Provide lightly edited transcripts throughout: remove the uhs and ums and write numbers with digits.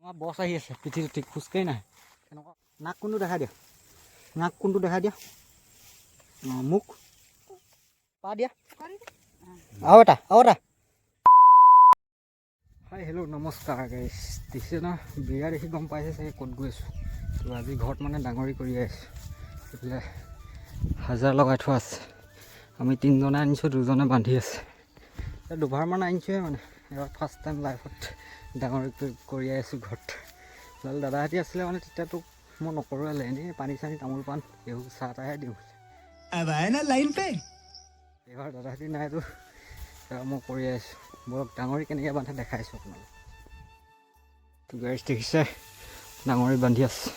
আমাৰ বছ আহি আছে পিঠিটো ঠিক খোজকাঢ়ি নাই কেনেকুৱা নাক কোনটো দেখাই দিয়া নাক কোনটো দেখাই দিয়া মোক পা দিয়া আৰু এটা হাই হেল্ল' নমস্কাৰ গাইছ দিছে ন বিয়া দেখি গম পাইছে চাগে ক'ত গৈ আছোঁ তো আজি ঘৰত মানে ডাঙৰি কৰি আহিছোঁ এইফালে হাজাৰ লগাই থোৱা আছে আমি তিনিজনে আনিছোঁ দুজনে বান্ধি আছে দুবাৰমান আনিছোঁহে মানে এবাৰ ফাৰ্ষ্ট টাইম লাইফত ডাঙৰি কৰি আহিছোঁ ঘৰত দাদাহঁতি আছিলে মানে তেতিয়াতো মই নকৰোঁৱে এনেই পানী চানী তামোল পাণ এইবোৰ চাহ তাহে দিওঁ এইবাৰ দাদাহঁতি নাইতো মই কৰি আহিছোঁ বৰক ডাঙৰি কেনেকৈ বান্ধে দেখাইছোঁ আপোনালোক তো গাড়ী দেখিছে ডাঙৰি বান্ধি আছে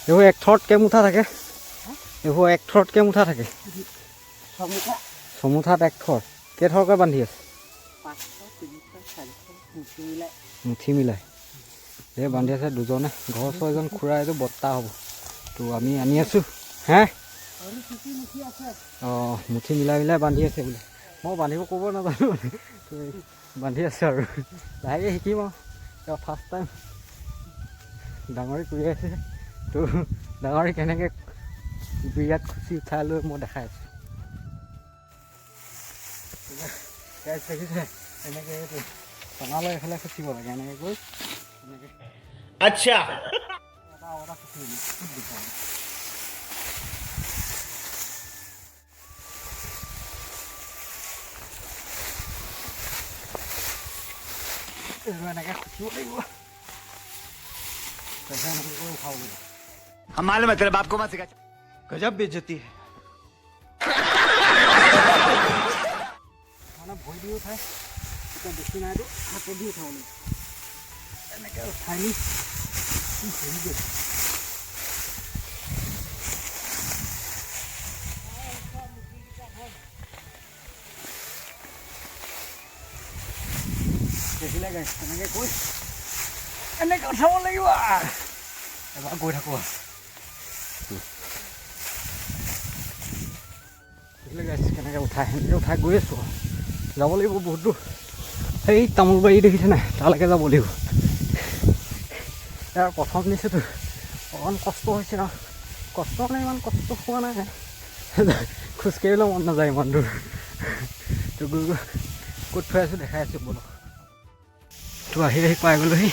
এইবোৰ এক থৰত কেইমুঠা থাকে এইবোৰ এক থৰত কেইমুঠা থাকে চমুঠাত এক থৰ কেইথৰকৈ বান্ধি আছে মুঠি মিলাই এই বান্ধি আছে দুজনে ঘৰ ছয়জন খুৰা এইটো বত্তা হ'ব তো আমি আনি আছোঁ হে অঁ মুঠি মিলাই বান্ধি আছে বোলে মই বান্ধিব ক'ব নাজানো বান্ধি আছে আৰু লাহেকৈ শিকিম আৰু ফাৰ্ষ্ট টাইম ডাঙৰি কৰি আছে তো ডাঙৰি কেনেকৈ বিৰাট খুচি উঠাই লৈ মই দেখাই আছোঁ দেখিছে এনেকৈ এইটো টঙালৈ এইফালে খুচিব লাগে এনেকৈ গৈ এনেকৈ আচ্ছা এটা খুচি এনেকৈ খুচিব লাগিব উঠাব লাগিব हम मालूम है तेरे बाप को मत सिखा गजब बेइज्जती है মানে ভৰি দি উঠাই এতিয়া বেছি নাইতো হাতত দি উঠাব লাগিব এনেকৈ উঠাই নি ভৰি দিয়ে দেখিলে গাইছ এনেকৈ কৈ এনেকৈ উঠাব লাগিব এবাৰ গৈ থাকোঁ দেখিলে গাইছ কেনেকৈ উঠাই সেনেকৈ উঠাই গৈ আছোঁ যাব লাগিব বহুত দূৰ সেই তামোল বাৰী দেখিছে নাই তালৈকে যাব লাগিব ইয়াৰ প্ৰথম নিছেতো অকণমান কষ্ট হৈছে আৰু কষ্ট মানে ইমান কষ্ট হোৱা নাই খোজকাঢ়িলেও মন নাযায় ইমান দূৰ তো গৈ ক'ত থৈ আছোঁ দেখাই আছোঁ বলক তো আহি পাই গ'লোহি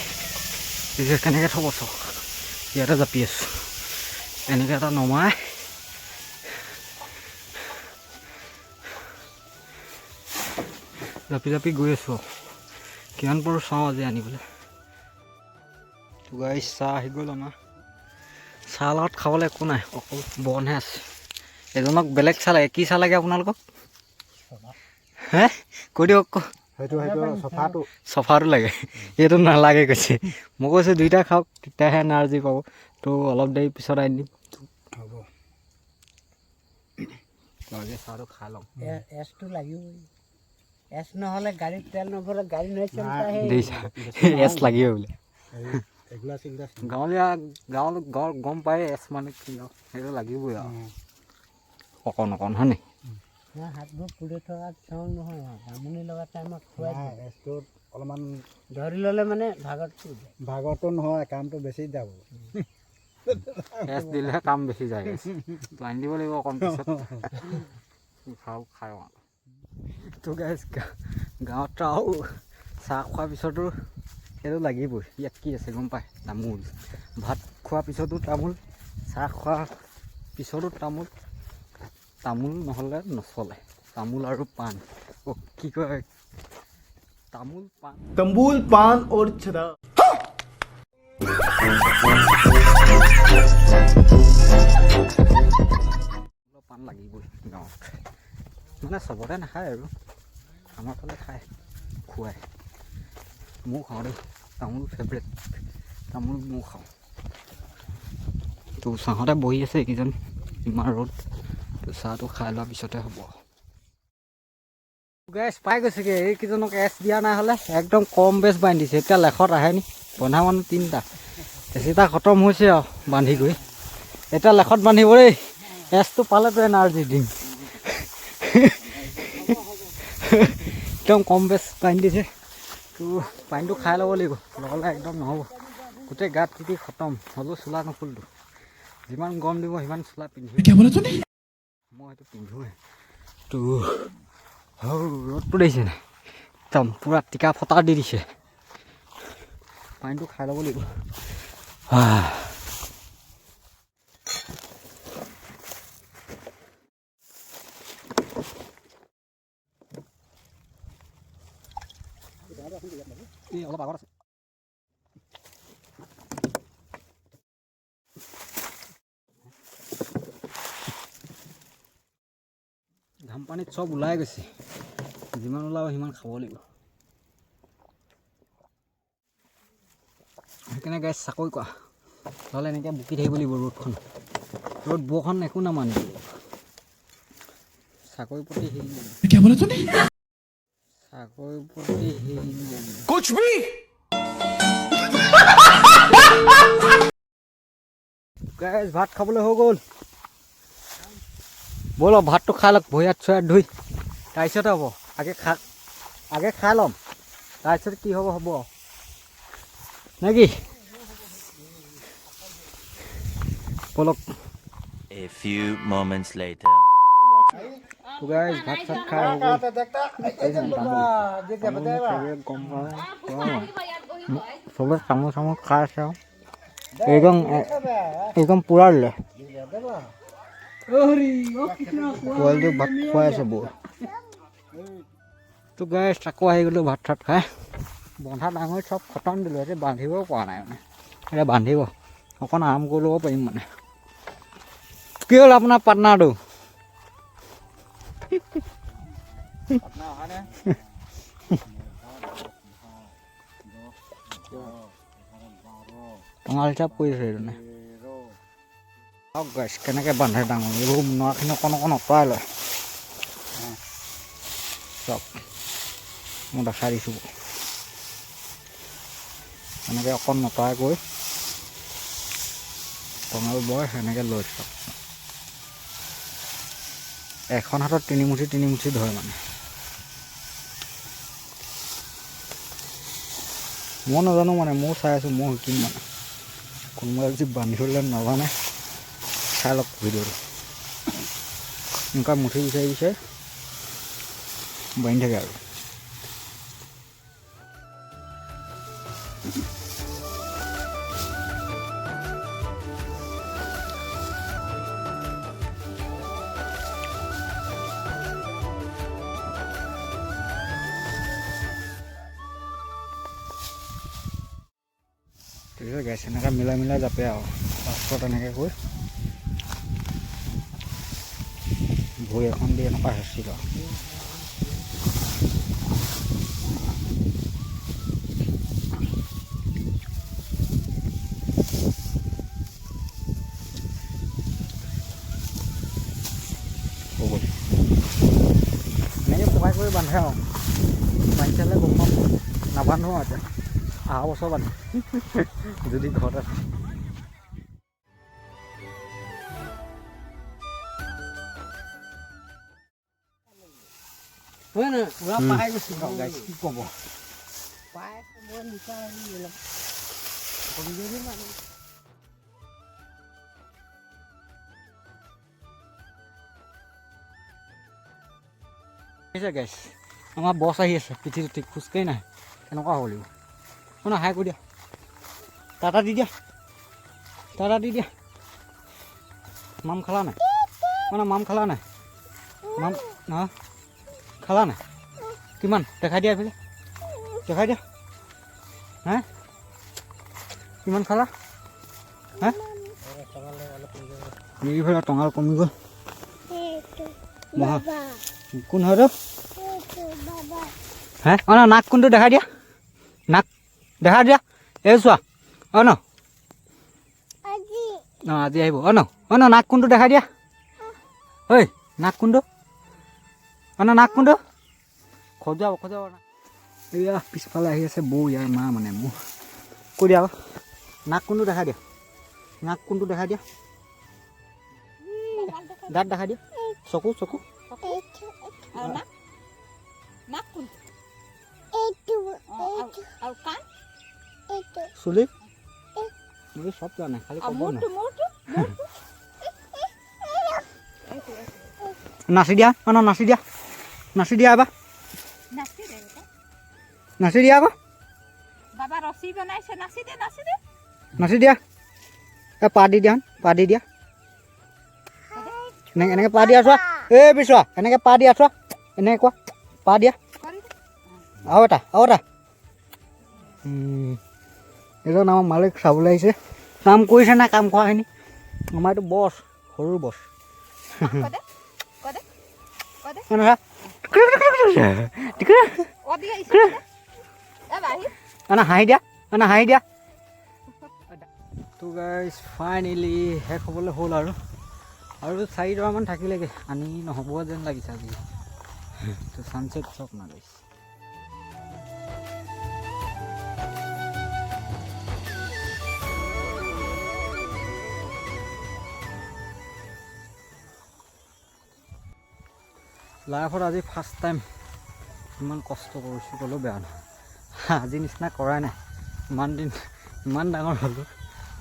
কেনেকৈ থ'ব চাওক ইয়াতে জাপি আছোঁ এনেকৈ এটা নমাই জাপি গৈ আছোঁ কিমান পাৰোঁ চাওঁ আজি আনিবলৈ তো গাড়ী চাহ আহি গ'ল আমাৰ চাহ লগত খাবলৈ একো নাই অকল বনহে আছে এজনক বেলেগ চাহ লাগে কি চাহ লাগে আপোনালোকক হে কৈ দিয়ক আকৌ চফাটো লাগে এইটো নালাগে কৈছে মই কৈছোঁ দুইটা খাওক তেতিয়াহে এনাৰ্জি পাব তো অলপ দেৰি পিছত আনি দিম হ'ব চাহটো খাই লওঁ এছটো লাগিবই এছ নহ'লে গাড়ীত তেল নভৰে গাড়ী এছ লাগিব বোলে গাঁৱলীয়া গাঁৱত গম পায় এছ মানে কি আৰু সেইটো লাগিবই আৰু অকণ হয় নি হাতবোৰ পুৰি থকা চাউল নহয় আমনি লগা টাইমত খুৱাই এছটোত অলপমান ধৰি ল'লে মানে ভাগৰটো নহয় কামটো বেছি যাব এছ দিলেহে কাম বেছি যায় তো আনি দিব লাগিব অকণ পিছত খাওঁ তো গাইছ গাঁৱত আৰু চাহ খোৱাৰ পিছতো সেইটো লাগিবই ইয়াত কি আছে গম পায় তামোল ভাত খোৱাৰ পিছতো তামোল চাহ খোৱাৰ পিছতো তামোল নহ'লে নচলে তামোল আৰু পাণ কি কয় তামোল পাণ तंबूल पान और छदा পাণ লাগিবই গাঁৱত মানে চবতে নাখায় আৰু আমাৰ ফালে খায় খুৱাই ময়ো খাওঁ দেই তামোল ফেভৰেট তামোল ময়ো খাওঁ তো চাহতে বহি আছে এইকেইজন ইমান ৰ'দ তো চাহটো খাই লোৱাৰ পিছতে হ'ব গেছ পাই গৈছেগৈ এইকেইজনক এছ দিয়া নাই হ'লে একদম কম বেছ বান্ধি দিছে এতিয়া লেখত আহে নি বন্ধা মানুহ তিনিটা এচিটা খতম হৈছে আৰু বান্ধি গৈ এতিয়া লেখত বান্ধিব দেই এছটো পালেতো এনাৰ্জি দিম একদম কম বেছ বান্ধি দিছে তো পানীটো খাই ল'ব লাগিব, নহ'লে একদম নহ'ব। গোটেই গাত তিতি খতম, হ'লেও চোলা নুখুলিলোঁ। যিমান গৰম দিব সিমান চোলা পিন্ধিব। মই সেইটো পিন্ধোৱে। তো ৰ'দটো দেখিছে নাই, একদম পূৰা টিকা ফটা দি দিছে। পানীটো খাই ল'ব লাগিব। অলপ আগত আছে। ঘাম পানীত চব ওলাই গৈছে, যিমান ওলাব সিমান খাব লাগিব। সেইকাৰণে গাইছ চাকৰি কৰা, নহ'লে এনেকৈ বুকি থাকিব লাগিব ৰ'দখন। ৰ'দ বৰষুণ একো নামানিব লাগিব। চাকৰিৰ প্ৰতি হেৰি নাই, চাকৰিৰ প্ৰতি হেৰি নাই। कुछ भी গাইছ ভাত খাবলৈ হৈ গ'ল। ব'ল ভাতটো খাই লওক, ভৰি হাত চৰি ধুই, তাৰপিছতে হ'ব। আগে খাই ল'ম, তাৰপিছত কি হ'ব নে কি? ব'লক। A few moments later. গাইছ ভাত চাত খাই হৈ গ'ল। চবে চামুচ খাই আছে আৰু একদম পূৰা দিলে। পোৱালিটোক ভাত খুৱাই আছে বৌ। তো গাইছ আকৌ আহি গ'লোঁ ভাত চাত খাই। বন্ধা ডাঙৰি চব খতম দিলোঁ, এতিয়া বান্ধিবও পৰা নাই মানে। এতিয়া বান্ধিব অকণ আৰাম কৰি ল'ব পাৰিম মানে। কি হ'ল আপোনাৰ পাৰ্টনাৰটো? টঙাল হিচাপ কৰিছে এইজনে। চাওক গাইছ কেনেকৈ বান্ধে ডাঙৰ, এইবোৰ নৰাখিনি অকণ অকণ আঁতৰাই লয়। চাওক মই দেখাই দিছোঁ, এনেকৈ অকণ নতৰাই গৈ টঙাল বয় সেনেকৈ লৈ চাওক। এখন হাতত তিনিমুঠি ধৰে মানে। মই নাজানো মানে, ময়ো চাই আছোঁ, মই শিকিম মানে। কোনোবাই যদি বান্ধিবলৈ নাজানে চাই লওক ভিডিঅ'টো। এনেকুৱা মুঠি বিচাৰি বান্ধি থাকে আৰু। ঠিক আছে গাইছ, এনেকৈ মিলাই যাপে আৰু লাষ্টত এনেকৈ কৈ ভৰি এখন দি এনেকুৱা হেঁচি লওঁ। এনেকৈ পকাই কৰি বান্ধে আৰু বান্ধি চালে গম পাম। নাবান্ধো আৰু এতিয়া, অহা বছৰ বান্ধিম যদি ঘৰত আছে। হয় না, পুৰা পাই গৈছোঁ গাইছ, কি ক'ব। গাইছ আমাৰ বছ আহি আছে, পিঠিটো ঠিক খোজকাঢ়ি নাই, কেনেকুৱা হ'ব লাগিব। শুনা হাই কৰি দিয়া, টাটা দি দিয়া। মাম খালা নাই? মাম খালা নাই? মাম খালা নাই? কিমান দেখাই দিয়া, এইফালে দেখাই দিয়া। হে কিমান খালা? হে এইফালে টঙাল কমি গ'ল। কোন হয়? হে নাক কোনটো দেখাই দিয়া, নাক দেখাই দিয়া। এই চোৱা ন আজি আহিব। নাক কোনটো দেখাই দিয়া। ঐ নাক কোনটো? নাক কোনটো? খজাব এয়া পিছফালে আহি আছে বৌ, ইয়াৰ মা মানে মোৰ। কৈ দিয়া নাক কোনটো দেখাই দিয়া, নাক কোনটো দেখাই দিয়া, দাঁত দেখাই দিয়া, চকু আৰু কাণ চুলি এই চব জানে খালি ক'ব মূৰটো নাচি দিয়া নাচি দিয়া নাচি দিয়া এবাৰ নাচি দে বেটা। নাচি দিয়া আকৌ বাবা ৰছী বনাইছে নাচি দে নাচি দিয়া এই পা দি দিয়া এনেকৈ এনেকৈ পা দিয়া চোৱা এই বিচৰা এনেকৈ পা দিয়া চোৱা এনেকৈ কোৱা পা দিয়া কৰি দে। আৰু এটা এজন আমাৰ মালিক চাবলৈ আহিছে কাম কৰিছে নাই কাম কৰাখিনি আমাৰ এইটো বছ সৰু বছ কৈ দে অদি আহিছে বাঢ়ি হাঁহি দিয়া হাঁহি দিয়া তো গাইজ ফাইনেলি শেষ হ'বলৈ হ'ল আৰু 4 থাকিলেগৈ আনি নহ'ব যেন লাগিছে আজি তো ছানছেট চাওক না গাইজ লাইফত আজি ফাৰ্ষ্ট টাইম ইমান কষ্ট কৰিছোঁ ক'লেও বেয়া নহয় আজি নিচিনা কৰাই নাই ইমান ডাঙৰ হ'লোঁ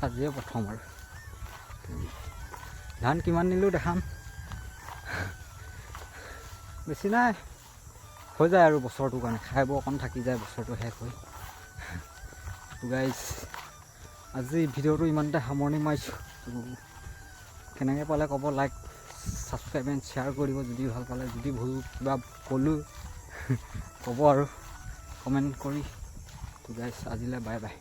আজিয়ে প্ৰথম আৰু ধান কিমান নিলোঁ দেখাম বেছি নাই হৈ যায় আৰু বছৰটোৰ কাৰণে খাই বৈ অকণ থাকি যায় বছৰটো শেষ হৈ গাইজ আজি ভিডিঅ'টো ইমানতে সামৰণি মাৰিছোঁ কেনেকৈ পালে ক'ব লাইক ছাবস্ক্ৰাইব এণ্ড শ্বেয়াৰ কৰিব যদি ভাল পালে যদি ভুল কিবা ক'লোঁ ক'ব আৰু কমেণ্ট কৰি তো গাইজ আজিলৈ বাই বাই